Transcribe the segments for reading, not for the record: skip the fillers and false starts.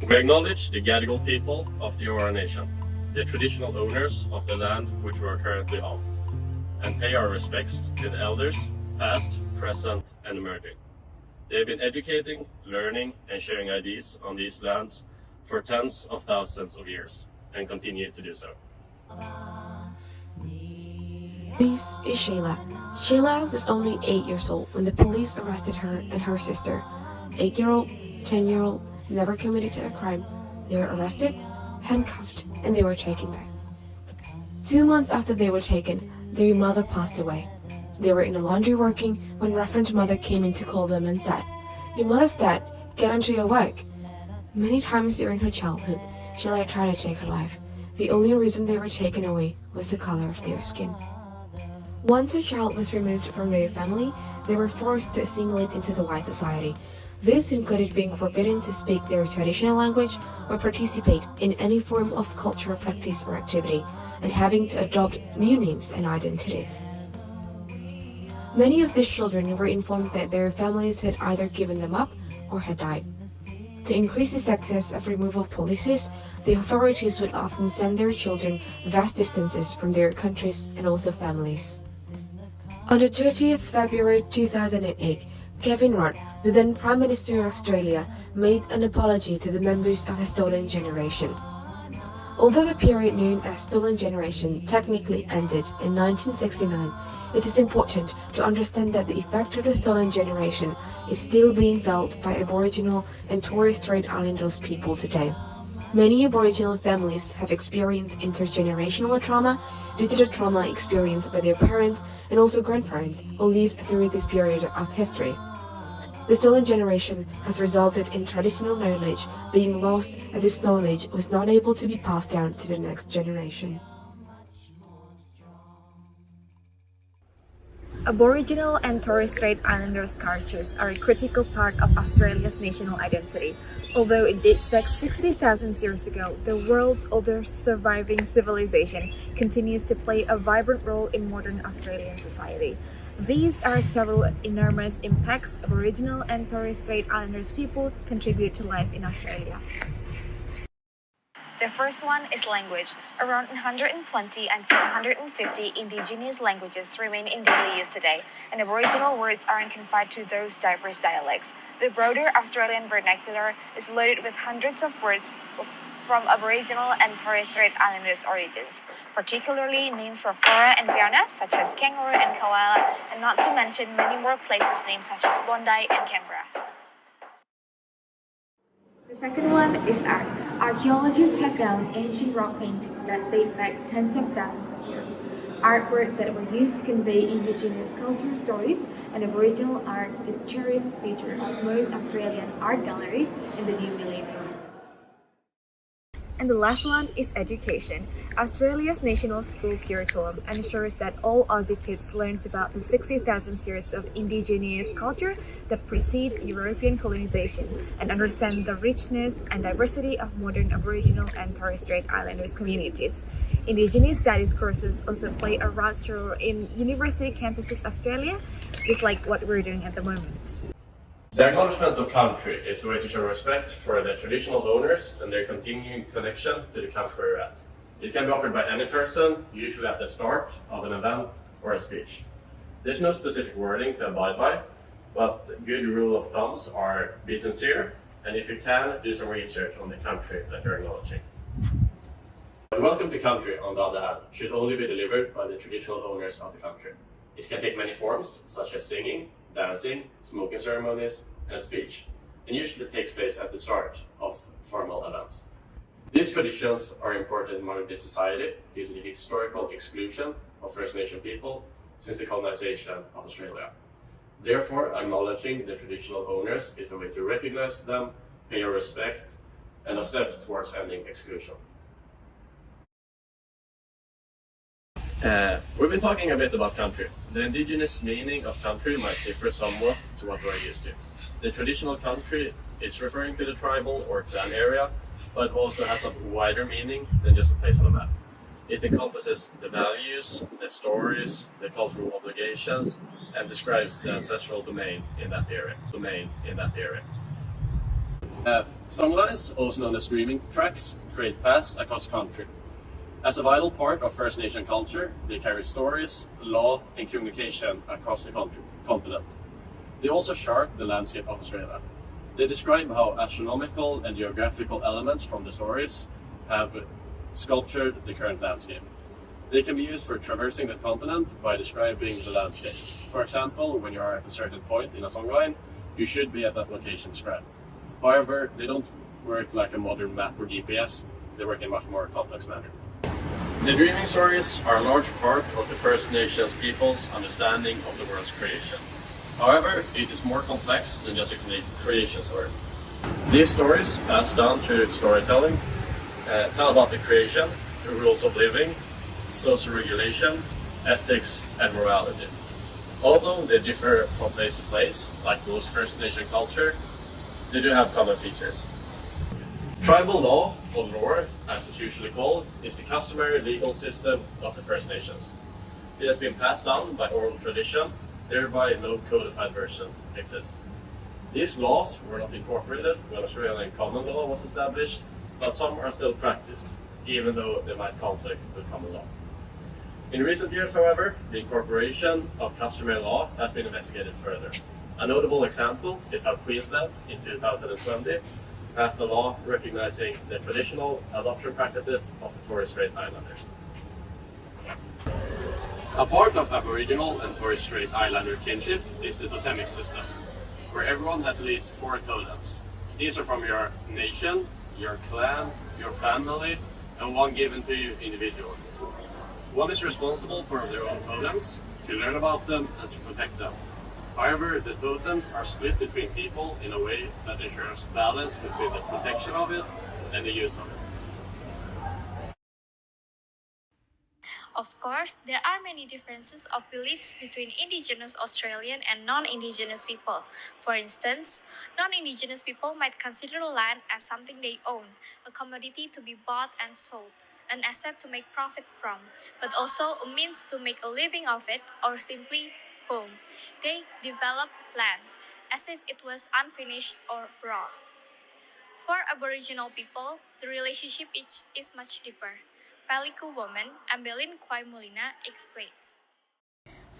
We acknowledge the Gadigal people of the Eora Nation, the traditional owners of the land which we are currently on, and pay our respects to the elders, past, present, and emerging. They have been educating, learning, and sharing ideas on these lands for tens of thousands of years, and continue to do so. This is Shayla. Shayla was only 8 years old when the police arrested her and her sister. 8-year-old, 10-year-old, never committed a crime. They were arrested, handcuffed, and they were taken back. 2 months after they were taken, their mother passed away. They were in the laundry working when Reverend Mother came in to call them and said, "Your mother's dead, get onto your work." Many times during her childhood, Shayla tried to take her life. The only reason they were taken away was the color of their skin. Once a child was removed from their family, they were forced to assimilate into the white society. This included being forbidden to speak their traditional language or participate in any form of cultural practice or activity, and having to adopt new names and identities. Many of these children were informed that their families had either given them up or had died. To increase the success of removal policies, the authorities would often send their children vast distances from their countries and also families. On the 30th February 2008, Kevin Rudd, the then Prime Minister of Australia, made an apology to the members of the Stolen Generation. Although the period known as Stolen Generation technically ended in 1969, it is important to understand that the effect of the Stolen Generation is still being felt by Aboriginal and Torres Strait Islanders people today. Many Aboriginal families have experienced intergenerational trauma due to the trauma experienced by their parents and also grandparents who lived through this period of history. The Stolen Generation has resulted in traditional knowledge being lost, as this knowledge was not able to be passed down to the next generation. Aboriginal and Torres Strait Islanders cultures are a critical part of Australia's national identity. Although it dates back 60,000 years ago, the world's oldest surviving civilization continues to play a vibrant role in modern Australian society. These are several enormous impacts Aboriginal and Torres Strait Islanders people contribute to life in Australia. The first one is language. Around 120 until 150 Indigenous languages remain in daily use today, and Aboriginal words aren't confined to those diverse dialects. The broader Australian vernacular is loaded with hundreds of words from Aboriginal and Torres Strait Islanders origins, particularly names for flora and fauna such as kangaroo and koala, and not to mention many more places named such as Bondi and Canberra. The second one is art. Archaeologists have found ancient rock paintings that date back tens of thousands of years. Artwork that were used to convey Indigenous culture stories and Aboriginal art is a cherished feature of most Australian art galleries in the new millennium. And the last one is education. Australia's national school curriculum ensures that all Aussie kids learn about the 60,000 years of Indigenous culture that precede European colonization and understand the richness and diversity of modern Aboriginal and Torres Strait Islanders communities. Indigenous studies courses also play a role in university campuses Australia, just like what we're doing at the moment. The acknowledgement of country is a way to show respect for the traditional owners and their continuing connection to the country we're at. It can be offered by any person, usually at the start of an event or a speech. There's no specific wording to abide by, but good rule of thumbs are be sincere, and if you can, do some research on the country that you're acknowledging. The welcome to country, on the other hand, should only be delivered by the traditional owners of the country. It can take many forms, such as singing, dancing, smoking ceremonies, and speech, and usually takes place at the start of formal events. These traditions are important in modern day society due to the historical exclusion of First Nation people since the colonization of Australia. Therefore, acknowledging the traditional owners is a way to recognize them, pay your respect, and a step towards ending exclusion. We've been talking a bit about country. The Indigenous meaning of country might differ somewhat to what we're used to. The traditional country is referring to the tribal or clan area, but also has a wider meaning than just a place on a map. It encompasses the values, the stories, the cultural obligations, and describes the ancestral domain in that area. Songlines, also known as screaming tracks, create paths across the country. As a vital part of First Nation culture, they carry stories, law, and communication across the continent. They also chart the landscape of Australia. They describe how astronomical and geographical elements from the stories have sculptured the current landscape. They can be used for traversing the continent by describing the landscape. For example, when you are at a certain point in a songline, you should be at that location described. However, they don't work like a modern map or GPS, they work in a much more complex manner. The dreaming stories are a large part of the First Nations people's understanding of the world's creation. However, it is more complex than just a creation story. These stories, passed down through storytelling, tell about the creation, the rules of living, social regulation, ethics, and morality. Although they differ from place to place, like most First Nation culture, they do have common features. Tribal law, or lore, as it's usually called, is the customary legal system of the First Nations. It has been passed down by oral tradition, thereby no codified versions exist. These laws were not incorporated when Australian common law was established, but some are still practiced, even though they might conflict with common law. In recent years, however, the incorporation of customary law has been investigated further. A notable example is how Queensland, in 2020, passed a law recognizing the traditional adoption practices of the Torres Strait Islanders. A part of Aboriginal and Torres Strait Islander kinship is the totemic system, where everyone has at least 4 totems. These are from your nation, your clan, your family, and one given to you individually. One is responsible for their own totems, to learn about them, and to protect them. However, the totems are split between people in a way that ensures balance between the protection of it and the use of it. Of course, there are many differences of beliefs between Indigenous Australian and non-Indigenous people. For instance, non-Indigenous people might consider land as something they own, a commodity to be bought and sold, an asset to make profit from, but also a means to make a living of it or simply home. They develop land as if it was unfinished or raw. For Aboriginal people, the relationship is much deeper. Paliku woman Ambelin Kwai Molina explains.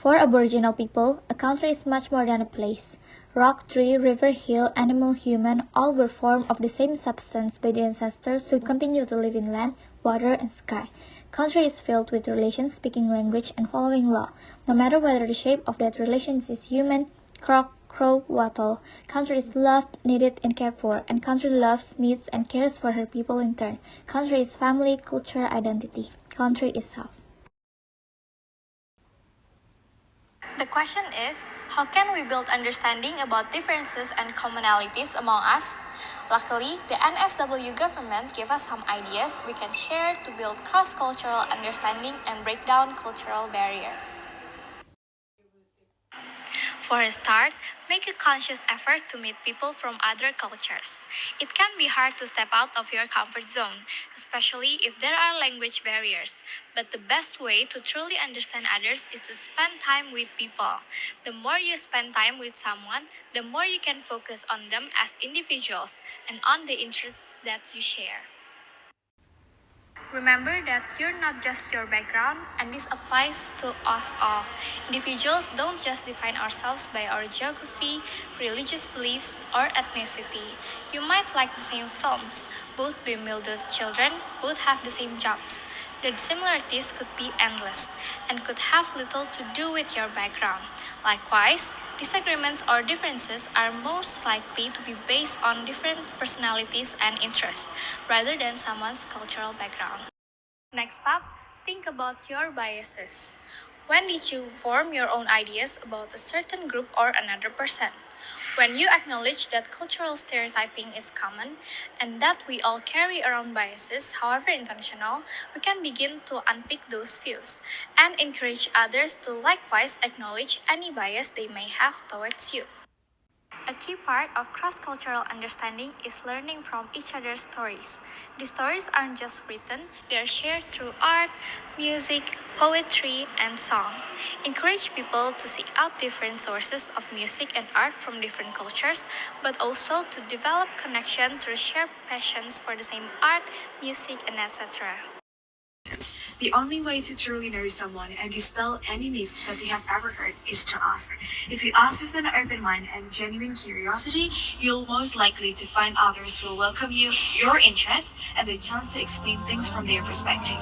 For Aboriginal people, a country is much more than a place. Rock, tree, river, hill, animal, human, all were formed of the same substance by the ancestors who continue to live in land, water, and sky. Country is filled with relations, speaking language, and following law, no matter whether the shape of that relations is human, crow, wattle. Country is loved, needed, and cared for, and country loves, needs, and cares for her people in turn. Country is family, culture, identity. Country is self. The question is, how can we build understanding about differences and commonalities among us? Luckily, the NSW government gave us some ideas we can share to build cross-cultural understanding and break down cultural barriers. For a start, make a conscious effort to meet people from other cultures. It can be hard to step out of your comfort zone, especially if there are language barriers. But the best way to truly understand others is to spend time with people. The more you spend time with someone, the more you can focus on them as individuals and on the interests that you share. Remember that you're not just your background, and this applies to us all. Individuals don't just define ourselves by our geography, religious beliefs, or ethnicity. You might like the same films, both be middle children, both have the same jobs. The similarities could be endless and could have little to do with your background. Likewise, disagreements or differences are most likely to be based on different personalities and interests, rather than someone's cultural background. Next up, think about your biases. When did you form your own ideas about a certain group or another person? When you acknowledge that cultural stereotyping is common and that we all carry around biases, however intentional, we can begin to unpick those views and encourage others to likewise acknowledge any bias they may have towards you. A key part of cross-cultural understanding is learning from each other's stories. These stories aren't just written, they are shared through art, music, poetry, and song. Encourage people to seek out different sources of music and art from different cultures, but also to develop connection through shared passions for the same art, music, and etc. The only way to truly know someone and dispel any myths that they have ever heard is to ask. If you ask with an open mind and genuine curiosity, you'll most likely to find others who will welcome you, your interests, and the chance to explain things from their perspective.